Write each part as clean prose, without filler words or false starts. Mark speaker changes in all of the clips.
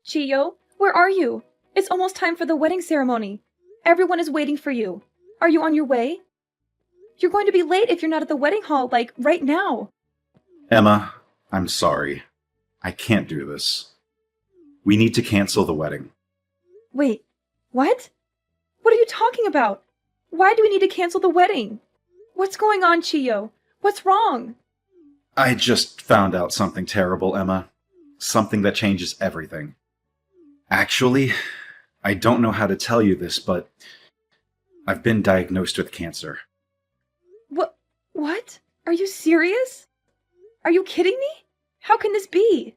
Speaker 1: Chiyo, where are you? It's almost time for the wedding ceremony. Everyone is waiting for you. Are you on your way? You're going to be late if you're not at the wedding hall, like, right now.
Speaker 2: Emma, I'm sorry. I can't do this. We need to cancel the wedding.
Speaker 1: Wait, what? What are you talking about? Why do we need to cancel the wedding? What's going on, Chiyo? What's wrong?
Speaker 2: I just found out something terrible, Emma. Something that changes everything. Actually, I don't know how to tell you this, but I've been diagnosed with cancer.
Speaker 1: What? Are you serious? Are you kidding me? How can this be?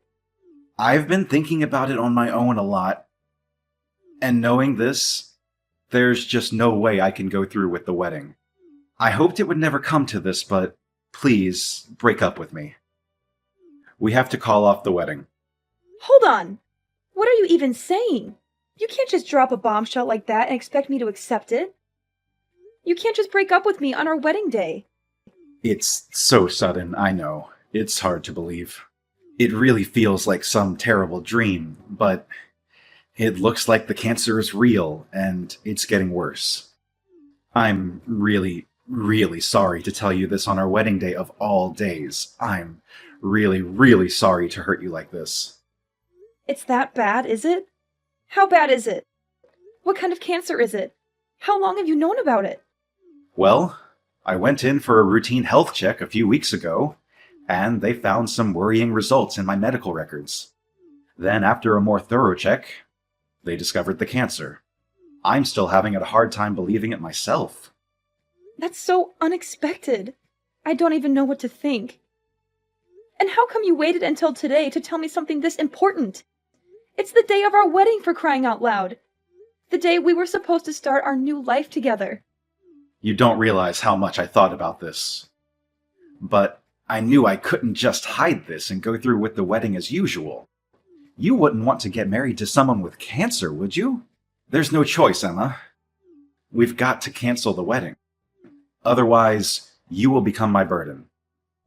Speaker 2: I've been thinking about it on my own a lot. And knowing this, there's just no way I can go through with the wedding. I hoped it would never come to this, but please break up with me. We have to call off the wedding.
Speaker 1: Hold on. What are you even saying? You can't just drop a bombshell like that and expect me to accept it. You can't just break up with me on our wedding day.
Speaker 2: It's so sudden, I know. It's hard to believe. It really feels like some terrible dream, but it looks like the cancer is real, and it's getting worse. I'm really, really sorry to tell you this on our wedding day of all days. I'm really, really sorry to hurt you like this.
Speaker 1: It's that bad, is it? How bad is it? What kind of cancer is it? How long have you known about it?
Speaker 2: Well, I went in for a routine health check a few weeks ago, and they found some worrying results in my medical records. Then, after a more thorough check, they discovered the cancer. I'm still having a hard time believing it myself.
Speaker 1: That's so unexpected. I don't even know what to think. And how come you waited until today to tell me something this important? It's the day of our wedding, for crying out loud. The day we were supposed to start our new life together.
Speaker 2: You don't realize how much I thought about this. But I knew I couldn't just hide this and go through with the wedding as usual. You wouldn't want to get married to someone with cancer, would you? There's no choice, Emma. We've got to cancel the wedding. Otherwise, you will become my burden.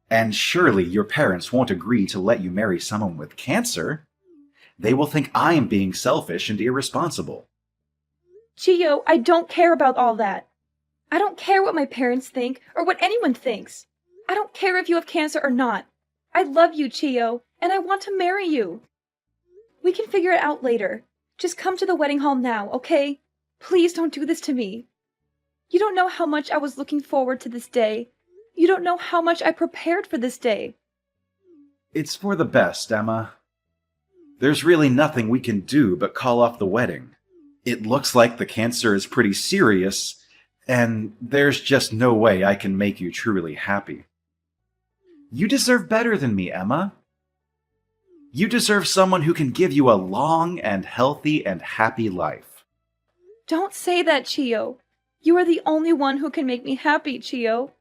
Speaker 2: And surely your parents won't agree to let you marry someone with cancer. They will think I am being selfish and irresponsible.
Speaker 1: Chiyo, I don't care about all that. I don't care what my parents think or what anyone thinks. I don't care if you have cancer or not. I love you, Chiyo, and I want to marry you. We can figure it out later. Just come to the wedding hall now, okay? Please don't do this to me. You don't know how much I was looking forward to this day. You don't know how much I prepared for this day.
Speaker 2: It's for the best, Emma. There's really nothing we can do but call off the wedding. It looks like the cancer is pretty serious, and there's just no way I can make you truly happy. You deserve better than me, Emma. You deserve someone who can give you a long and healthy and happy life.
Speaker 1: Don't say that, Chiyo. You are the only one who can make me happy, Chiyo.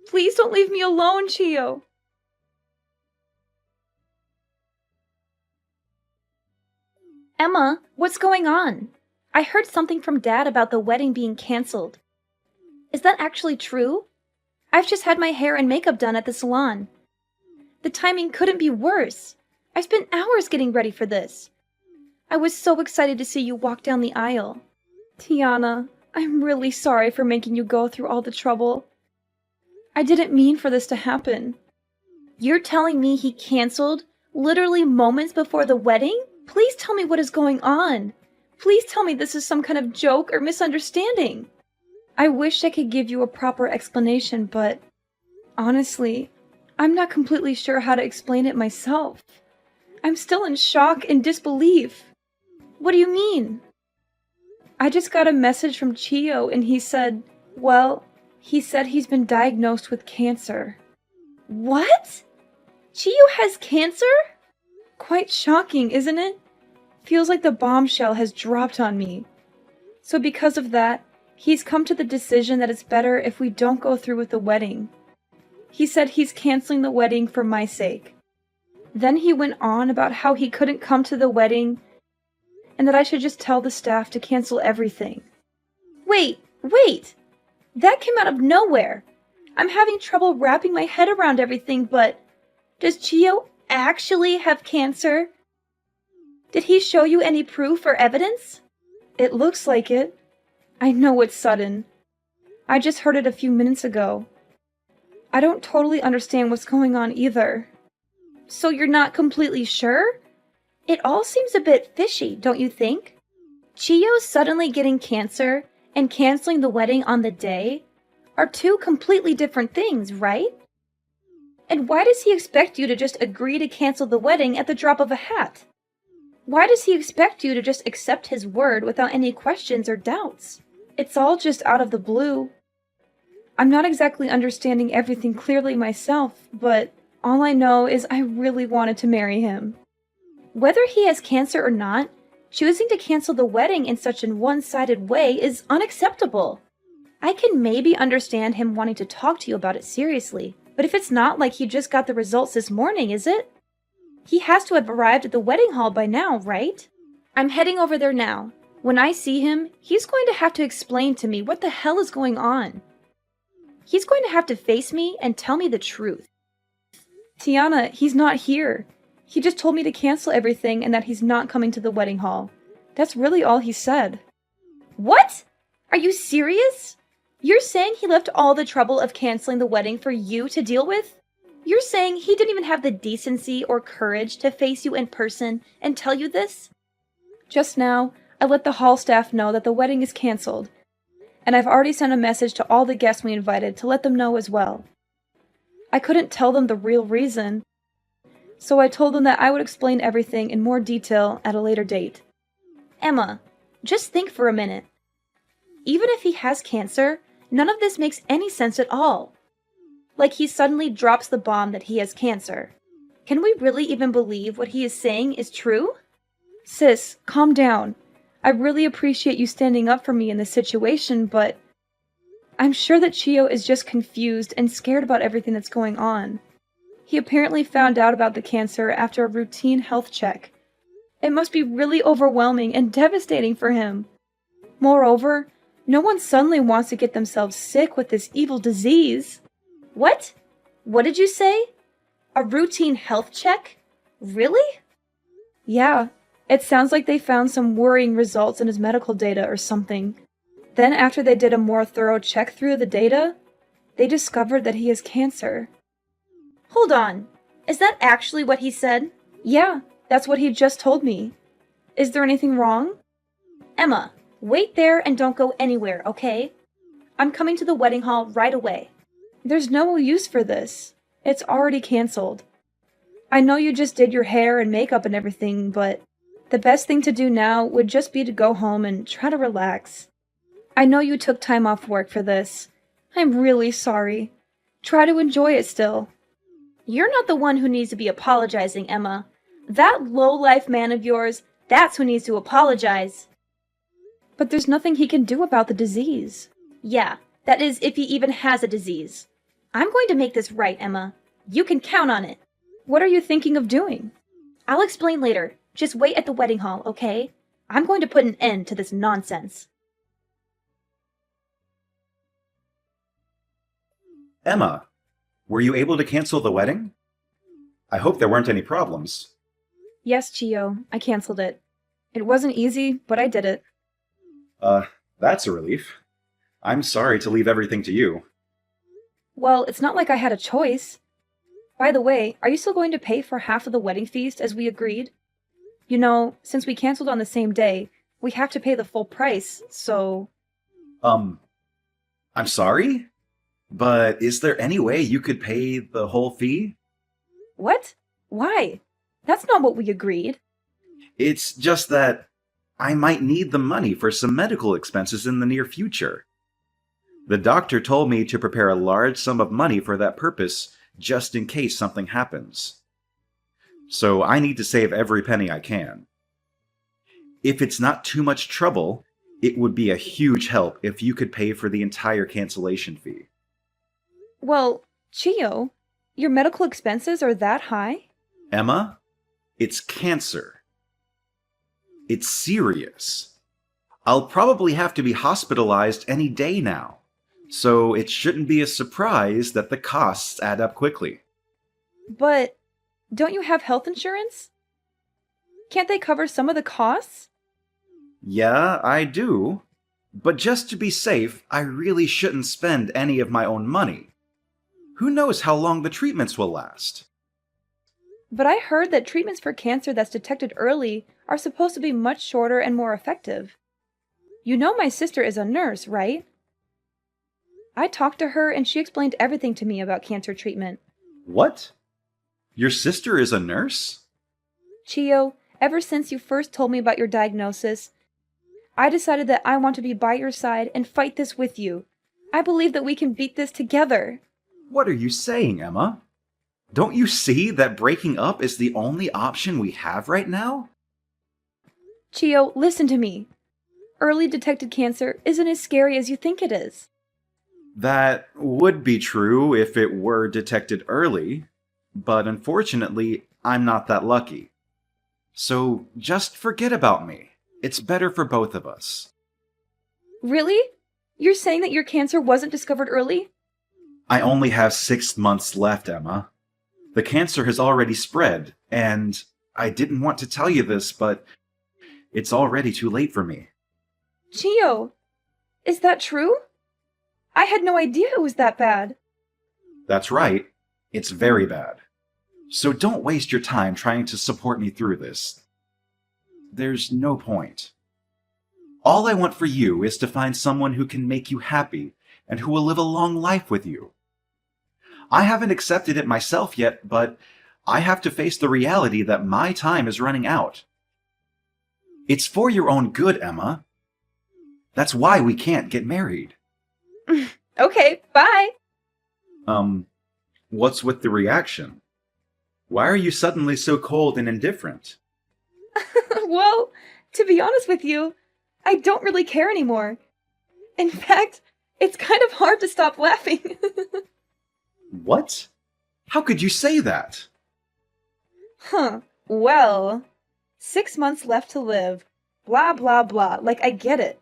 Speaker 1: Please don't leave me alone, Chiyo. Emma, what's going on? I heard something from Dad about the wedding being canceled. Is that actually true? I've just had my hair and makeup done at the salon. The timing couldn't be worse. I spent hours getting ready for this. I was so excited to see you walk down the aisle. Tiana, I'm really sorry for making you go through all the trouble. I didn't mean for this to happen. You're telling me he canceled literally moments before the wedding? Please tell me what is going on. Please tell me this is some kind of joke or misunderstanding. I wish I could give you a proper explanation, but honestly, I'm not completely sure how to explain it myself. I'm still in shock and disbelief. What do you mean? I just got a message from Chiyo and he said he's been diagnosed with cancer. What? Chiyo has cancer? Quite shocking, isn't it? Feels like the bombshell has dropped on me. So because of that, he's come to the decision that it's better if we don't go through with the wedding. He said he's canceling the wedding for my sake. Then he went on about how he couldn't come to the wedding and that I should just tell the staff to cancel everything. Wait! That came out of nowhere. I'm having trouble wrapping my head around everything, but does Chiyo actually have cancer? Did he show you any proof or evidence? It looks like it. I know it's sudden. I just heard it a few minutes ago. I don't totally understand what's going on either. So you're not completely sure? It all seems a bit fishy, don't you think? Chiyo suddenly getting cancer and canceling the wedding on the day are two completely different things, right? And why does he expect you to just agree to cancel the wedding at the drop of a hat? Why does he expect you to just accept his word without any questions or doubts? It's all just out of the blue. I'm not exactly understanding everything clearly myself, but all I know is I really wanted to marry him. Whether he has cancer or not, choosing to cancel the wedding in such a one-sided way is unacceptable. I can maybe understand him wanting to talk to you about it seriously, but if it's not like he just got the results this morning, is it? He has to have arrived at the wedding hall by now, right? I'm heading over there now. When I see him, he's going to have to explain to me what the hell is going on. He's going to have to face me and tell me the truth. Tiana, he's not here. He just told me to cancel everything and that he's not coming to the wedding hall. That's really all he said. What? Are you serious? You're saying he left all the trouble of canceling the wedding for you to deal with? You're saying he didn't even have the decency or courage to face you in person and tell you this? Just now, I let the hall staff know that the wedding is canceled, and I've already sent a message to all the guests we invited to let them know as well. I couldn't tell them the real reason, so I told them that I would explain everything in more detail at a later date. Emma, just think for a minute. Even if he has cancer, none of this makes any sense at all. Like he suddenly drops the bomb that he has cancer. Can we really even believe what he is saying is true? Sis, calm down. I really appreciate you standing up for me in this situation, but I'm sure that Chiyo is just confused and scared about everything that's going on. He apparently found out about the cancer after a routine health check. It must be really overwhelming and devastating for him. Moreover, no one suddenly wants to get themselves sick with this evil disease. What? What did you say? A routine health check? Really? Yeah, it sounds like they found some worrying results in his medical data or something. Then after they did a more thorough check through the data, they discovered that he has cancer. Hold on. Is that actually what he said? Yeah, that's what he just told me. Is there anything wrong? Emma, wait there and don't go anywhere, okay? I'm coming to the wedding hall right away. There's no use for this. It's already canceled. I know you just did your hair and makeup and everything, but the best thing to do now would just be to go home and try to relax. I know you took time off work for this. I'm really sorry. Try to enjoy it still. You're not the one who needs to be apologizing, Emma. That low-life man of yours, that's who needs to apologize. But there's nothing he can do about the disease. Yeah, that is if he even has a disease. I'm going to make this right, Emma. You can count on it. What are you thinking of doing? I'll explain later. Just wait at the wedding hall, okay? I'm going to put an end to this nonsense.
Speaker 2: Emma, were you able to cancel the wedding? I hope there weren't any problems.
Speaker 1: Yes, Chiyo, I canceled it. It wasn't easy, but I did it.
Speaker 2: That's a relief. I'm sorry to leave everything to you.
Speaker 1: Well, it's not like I had a choice. By the way, are you still going to pay for half of the wedding feast as we agreed? You know, since we canceled on the same day, we have to pay the full price, so...
Speaker 2: I'm sorry? But is there any way you could pay the whole fee?
Speaker 1: What? Why? That's not what we agreed.
Speaker 2: It's just that I might need the money for some medical expenses in the near future. The doctor told me to prepare a large sum of money for that purpose, just in case something happens. So I need to save every penny I can. If it's not too much trouble, it would be a huge help if you could pay for the entire cancellation fee.
Speaker 1: Well, Chiyo, your medical expenses are that high?
Speaker 2: Emma, it's cancer. It's serious. I'll probably have to be hospitalized any day now, so it shouldn't be a surprise that the costs add up quickly.
Speaker 1: But don't you have health insurance? Can't they cover some of the costs?
Speaker 2: Yeah, I do. But just to be safe, I really shouldn't spend any of my own money. Who knows how long the treatments will last?
Speaker 1: But I heard that treatments for cancer that's detected early are supposed to be much shorter and more effective. You know my sister is a nurse, right? I talked to her and she explained everything to me about cancer treatment.
Speaker 2: What? Your sister is a nurse?
Speaker 1: Chio, ever since you first told me about your diagnosis, I decided that I want to be by your side and fight this with you. I believe that we can beat this together.
Speaker 2: What are you saying, Emma? Don't you see that breaking up is the only option we have right now?
Speaker 1: Chio, listen to me. Early detected cancer isn't as scary as you think it is.
Speaker 2: That would be true if it were detected early, but unfortunately, I'm not that lucky. So just forget about me. It's better for both of us.
Speaker 1: Really? You're saying that your cancer wasn't discovered early?
Speaker 2: I only have 6 months left, Emma. The cancer has already spread, and I didn't want to tell you this, but it's already too late for me.
Speaker 1: Chio, is that true? I had no idea it was that bad.
Speaker 2: That's right. It's very bad. So don't waste your time trying to support me through this. There's no point. All I want for you is to find someone who can make you happy and who will live a long life with you. I haven't accepted it myself yet, but I have to face the reality that my time is running out. It's for your own good, Emma. That's why we can't get married.
Speaker 1: Okay, bye.
Speaker 2: What's with the reaction? Why are you suddenly so cold and indifferent?
Speaker 1: Well, to be honest with you, I don't really care anymore. In fact, it's kind of hard to stop laughing.
Speaker 2: What? How could you say that?
Speaker 1: Well, 6 months left to live. Blah, blah, blah. Like, I get it.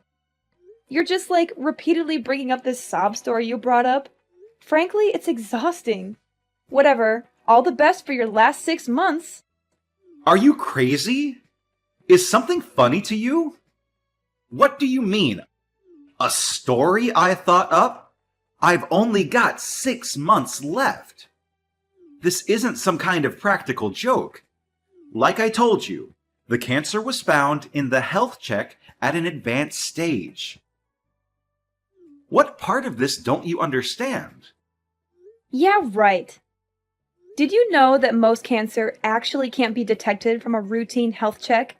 Speaker 1: You're just, like, repeatedly bringing up this sob story you brought up. Frankly, it's exhausting. Whatever. All the best for your last 6 months.
Speaker 2: Are you crazy? Is something funny to you? What do you mean? A story I thought up? I've only got 6 months left. This isn't some kind of practical joke. Like I told you, the cancer was found in the health check at an advanced stage. What part of this don't you understand?
Speaker 1: Yeah, right. Did you know that most cancer actually can't be detected from a routine health check?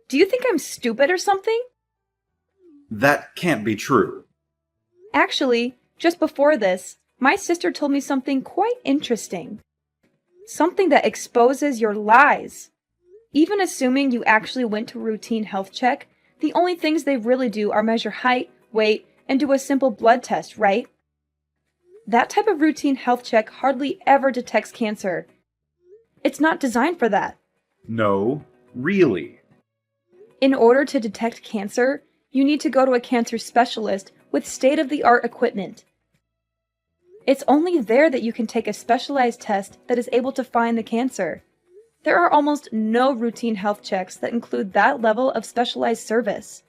Speaker 1: Do you think I'm stupid or something?
Speaker 2: That can't be true.
Speaker 1: Actually, just before this, my sister told me something quite interesting. Something that exposes your lies. Even assuming you actually went to a routine health check, the only things they really do are measure height, weight, and do a simple blood test, right? That type of routine health check hardly ever detects cancer. It's not designed for that.
Speaker 2: No, really.
Speaker 1: In order to detect cancer, you need to go to a cancer specialist with state-of-the-art equipment. It's only there that you can take a specialized test that is able to find the cancer. There are almost no routine health checks that include that level of specialized service.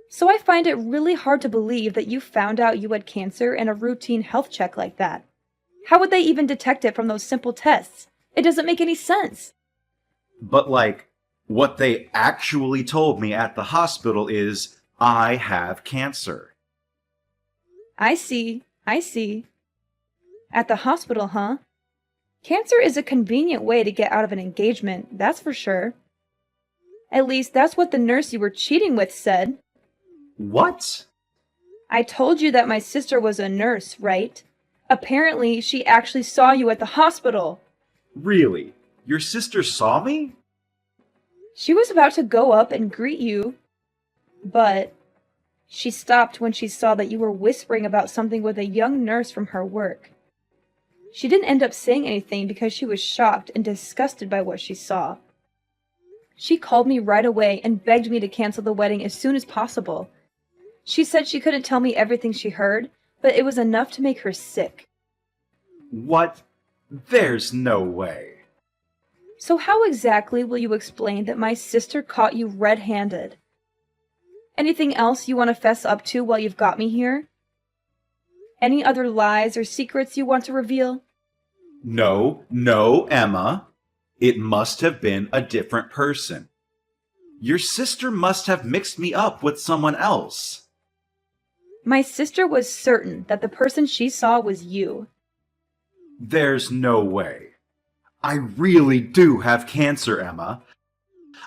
Speaker 1: So I find it really hard to believe that you found out you had cancer in a routine health check like that. How would they even detect it from those simple tests? It doesn't make any sense.
Speaker 2: But what they actually told me at the hospital is I have cancer.
Speaker 1: I see. At the hospital, huh? Cancer is a convenient way to get out of an engagement, that's for sure. At least that's what the nurse you were cheating with said.
Speaker 2: What?
Speaker 1: I told you that my sister was a nurse, right? Apparently, she actually saw you at the hospital.
Speaker 2: Really? Your sister saw me?
Speaker 1: She was about to go up and greet you, but she stopped when she saw that you were whispering about something with a young nurse from her work. She didn't end up saying anything because she was shocked and disgusted by what she saw. She called me right away and begged me to cancel the wedding as soon as possible. She said she couldn't tell me everything she heard, but it was enough to make her sick.
Speaker 2: What? There's no way.
Speaker 1: So how exactly will you explain that my sister caught you red-handed? Anything else you want to fess up to while you've got me here? Any other lies or secrets you want to reveal?
Speaker 2: No, no, Emma. It must have been a different person. Your sister must have mixed me up with someone else.
Speaker 1: My sister was certain that the person she saw was you.
Speaker 2: There's no way. I really do have cancer, Emma.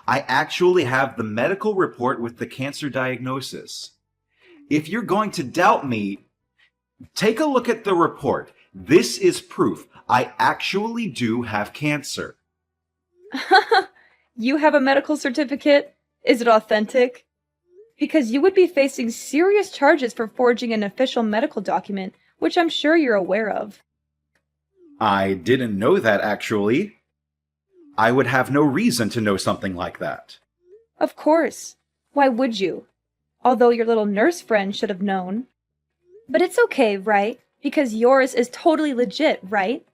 Speaker 2: I actually have the medical report with the cancer diagnosis. If you're going to doubt me, take a look at the report. This is proof I actually do have cancer.
Speaker 1: You have a medical certificate? Is it authentic? Because you would be facing serious charges for forging an official medical document, which I'm sure you're aware of.
Speaker 2: I didn't know that, actually. I would have no reason to know something like that.
Speaker 1: Of course. Why would you? Although your little nurse friend should have known. But it's okay, right? Because yours is totally legit, right?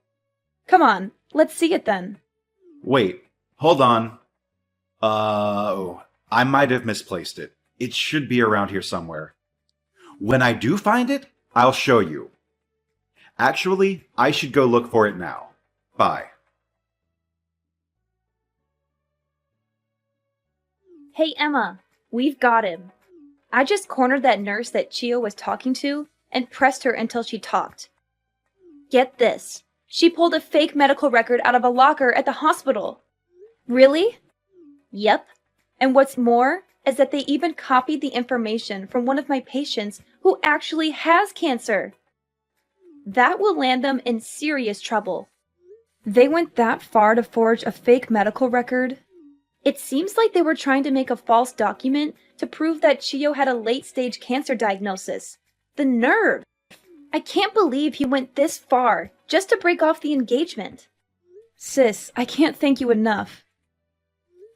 Speaker 1: Come on, let's see it then.
Speaker 2: Wait, hold on. I might have misplaced it. It should be around here somewhere. When I do find it, I'll show you. Actually, I should go look for it now. Bye.
Speaker 1: Hey, Emma, we've got him. I just cornered that nurse that Chio was talking to and pressed her until she talked. Get this. She pulled a fake medical record out of a locker at the hospital. Really? Yep. And what's more is that they even copied the information from one of my patients who actually has cancer. That will land them in serious trouble. They went that far to forge a fake medical record? It seems like they were trying to make a false document to prove that Chio had a late-stage cancer diagnosis. The nerve! I can't believe he went this far just to break off the engagement. Sis, I can't thank you enough.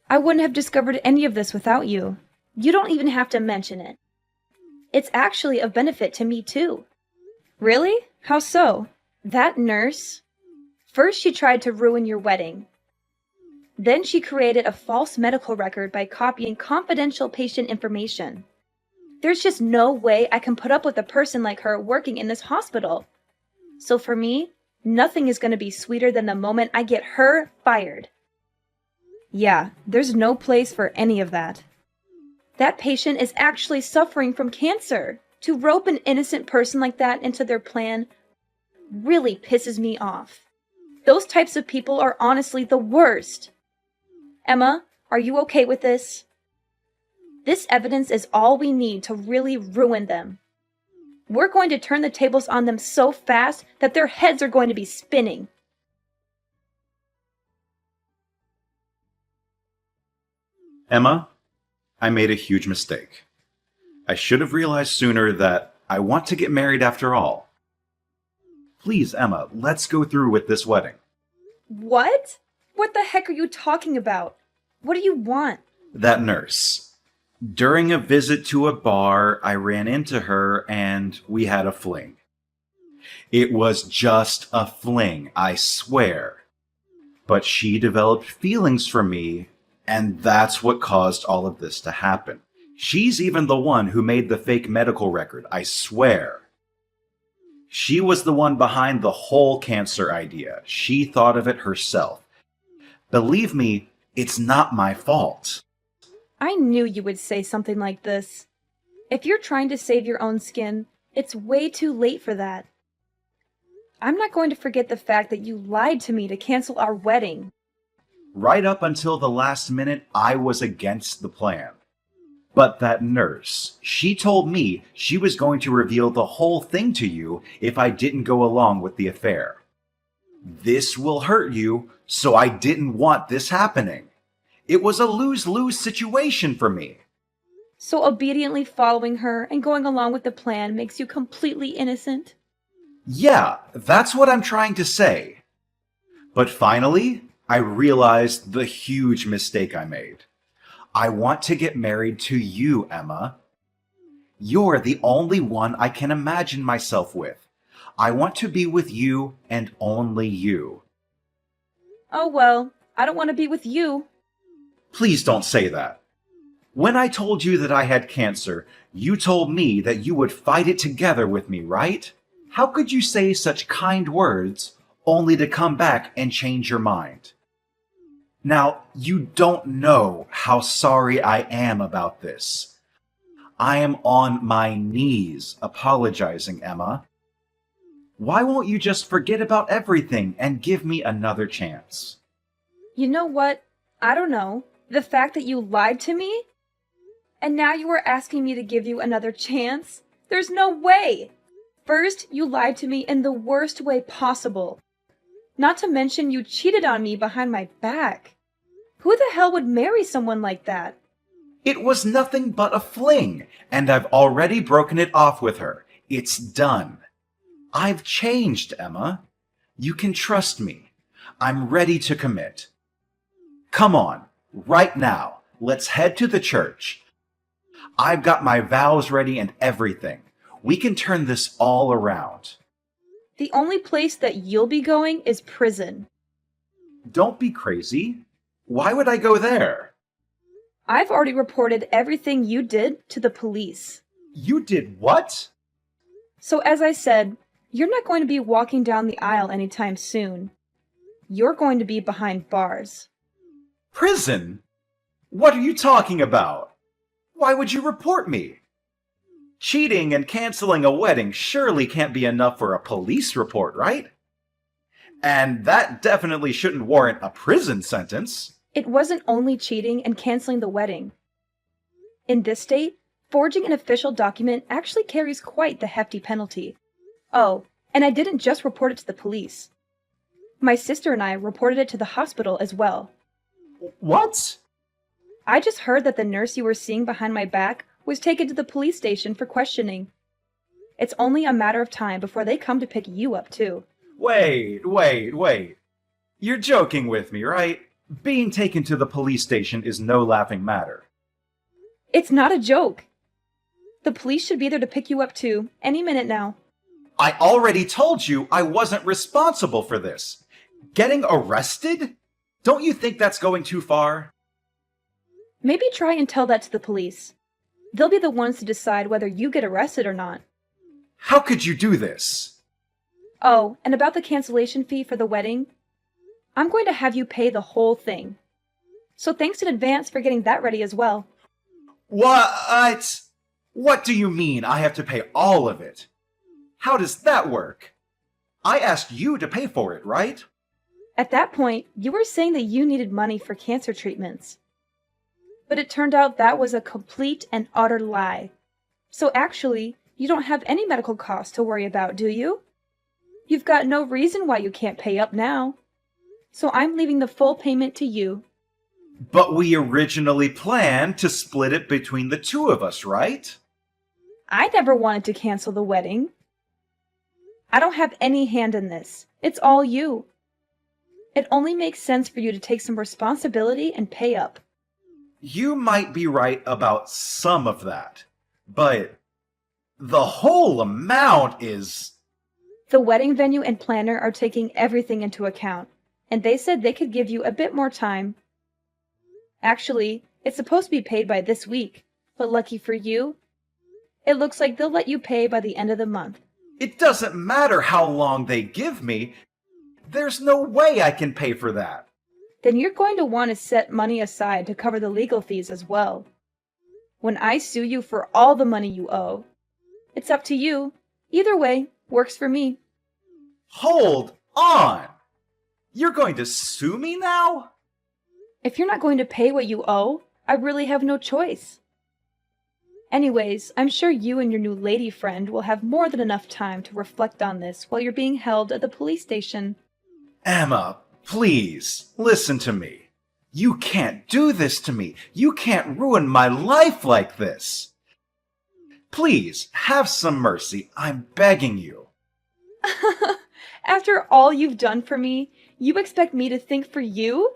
Speaker 1: I wouldn't have discovered any of this without you. You don't even have to mention it. It's actually of benefit to me too. Really? How so? That nurse? First she tried to ruin your wedding. Then she created a false medical record by copying confidential patient information. There's just no way I can put up with a person like her working in this hospital. So for me, nothing is going to be sweeter than the moment I get her fired. Yeah, there's no place for any of that. That patient is actually suffering from cancer. To rope an innocent person like that into their plan really pisses me off. Those types of people are honestly the worst. Emma, are you okay with this? This evidence is all we need to really ruin them. We're going to turn the tables on them so fast that their heads are going to be spinning.
Speaker 2: Emma, I made a huge mistake. I should have realized sooner that I want to get married after all. Please, Emma, let's go through with this wedding.
Speaker 1: What? What the heck are you talking about? What do you want?
Speaker 2: That nurse. During a visit to a bar, I ran into her and we had a fling. It was just a fling, I swear. But she developed feelings for me, and that's what caused all of this to happen. She's even the one who made the fake medical record, I swear. She was the one behind the whole cancer idea. She thought of it herself. Believe me, it's not my fault.
Speaker 1: I knew you would say something like this. If you're trying to save your own skin, it's way too late for that. I'm not going to forget the fact that you lied to me to cancel our wedding.
Speaker 2: Right up until the last minute, I was against the plan. But that nurse, she told me she was going to reveal the whole thing to you if I didn't go along with the affair. This will hurt you, so I didn't want this happening. It was a lose-lose situation for me.
Speaker 1: So obediently following her and going along with the plan makes you completely innocent?
Speaker 2: Yeah, that's what I'm trying to say. But finally, I realized the huge mistake I made. I want to get married to you, Emma. You're the only one I can imagine myself with. I want to be with you and only you.
Speaker 1: Oh well, I don't want to be with you.
Speaker 2: Please don't say that. When I told you that I had cancer, you told me that you would fight it together with me, right? How could you say such kind words only to come back and change your mind? Now, you don't know how sorry I am about this. I am on my knees apologizing, Emma. Why won't you just forget about everything and give me another chance?
Speaker 1: You know what? I don't know. The fact that you lied to me? And now you are asking me to give you another chance? There's no way! First, you lied to me in the worst way possible. Not to mention you cheated on me behind my back. Who the hell would marry someone like that?
Speaker 2: It was nothing but a fling, and I've already broken it off with her. It's done. I've changed, Emma. You can trust me. I'm ready to commit. Come on, right now. Let's head to the church. I've got my vows ready and everything. We can turn this all around.
Speaker 1: The only place that you'll be going is prison.
Speaker 2: Don't be crazy. Why would I go there?
Speaker 1: I've already reported everything you did to the police.
Speaker 2: You did what?
Speaker 1: So as I said, you're not going to be walking down the aisle anytime soon. You're going to be behind bars.
Speaker 2: Prison? What are you talking about? Why would you report me? Cheating and canceling a wedding surely can't be enough for a police report, right? And that definitely shouldn't warrant a prison sentence.
Speaker 1: It wasn't only cheating and canceling the wedding. In this state, forging an official document actually carries quite the hefty penalty. Oh, and I didn't just report it to the police. My sister and I reported it to the hospital as well.
Speaker 2: What?
Speaker 1: I just heard that the nurse you were seeing behind my back was taken to the police station for questioning. It's only a matter of time before they come to pick you up, too.
Speaker 2: Wait. You're joking with me, right? Being taken to the police station is no laughing matter.
Speaker 1: It's not a joke. The police should be there to pick you up, too, any minute now.
Speaker 2: I already told you I wasn't responsible for this. Getting arrested? Don't you think that's going too far?
Speaker 1: Maybe try and tell that to the police. They'll be the ones to decide whether you get arrested or not.
Speaker 2: How could you do this?
Speaker 1: Oh, and about the cancellation fee for the wedding, I'm going to have you pay the whole thing. So thanks in advance for getting that ready as well.
Speaker 2: What? What do you mean I have to pay all of it? How does that work? I asked you to pay for it, right?
Speaker 1: At that point, you were saying that you needed money for cancer treatments. But it turned out that was a complete and utter lie. So actually, you don't have any medical costs to worry about, do you? You've got no reason why you can't pay up now. So I'm leaving the full payment to you.
Speaker 2: But we originally planned to split it between the two of us, right?
Speaker 1: I never wanted to cancel the wedding. I don't have any hand in this. It's all you. It only makes sense for you to take some responsibility and pay up.
Speaker 2: You might be right about some of that, but the whole amount is...
Speaker 1: The wedding venue and planner are taking everything into account, and they said they could give you a bit more time. Actually, it's supposed to be paid by this week, but lucky for you, it looks like they'll let you pay by the end of the month.
Speaker 2: It doesn't matter how long they give me. There's no way I can pay for that.
Speaker 1: Then you're going to want to set money aside to cover the legal fees as well. When I sue you for all the money you owe, it's up to you. Either way, works for me.
Speaker 2: Hold on! You're going to sue me now?
Speaker 1: If you're not going to pay what you owe, I really have no choice. Anyways, I'm sure you and your new lady friend will have more than enough time to reflect on this while you're being held at the police station.
Speaker 2: Emma, please, listen to me. You can't do this to me. You can't ruin my life like this. Please, have some mercy. I'm begging you.
Speaker 1: After all you've done for me, you expect me to think for you?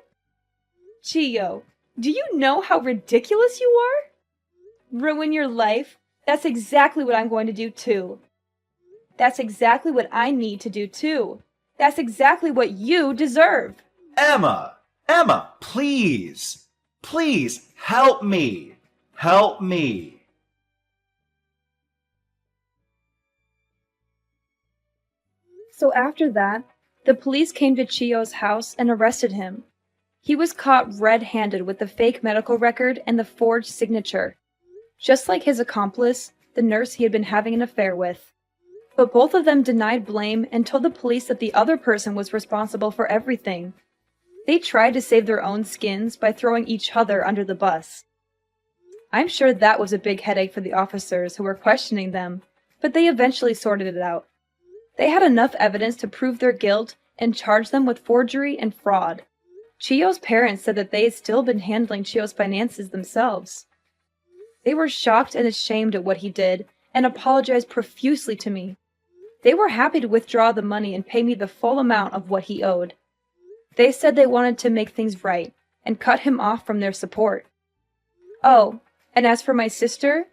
Speaker 1: Chio, do you know how ridiculous you are? Ruin your life? That's exactly what I'm going to do too. That's exactly what I need to do too. That's exactly what you deserve.
Speaker 2: Emma! Emma, please! Please, help me! Help me!
Speaker 1: So after that, the police came to Chio's house and arrested him. He was caught red-handed with the fake medical record and the forged signature, just like his accomplice, the nurse he had been having an affair with. But both of them denied blame and told the police that the other person was responsible for everything. They tried to save their own skins by throwing each other under the bus. I'm sure that was a big headache for the officers who were questioning them, but they eventually sorted it out. They had enough evidence to prove their guilt and charge them with forgery and fraud. Chio's parents said that they had still been handling Chio's finances themselves. They were shocked and ashamed at what he did and apologized profusely to me. They were happy to withdraw the money and pay me the full amount of what he owed. They said they wanted to make things right and cut him off from their support. Oh, and as for my sister,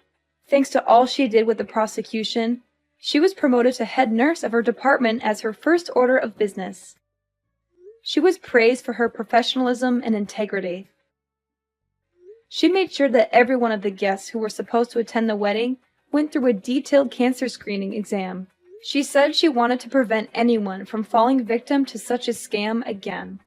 Speaker 1: thanks to all she did with the prosecution, she was promoted to head nurse of her department as her first order of business. She was praised for her professionalism and integrity. She made sure that every one of the guests who were supposed to attend the wedding went through a detailed cancer screening exam. She said she wanted to prevent anyone from falling victim to such a scam again.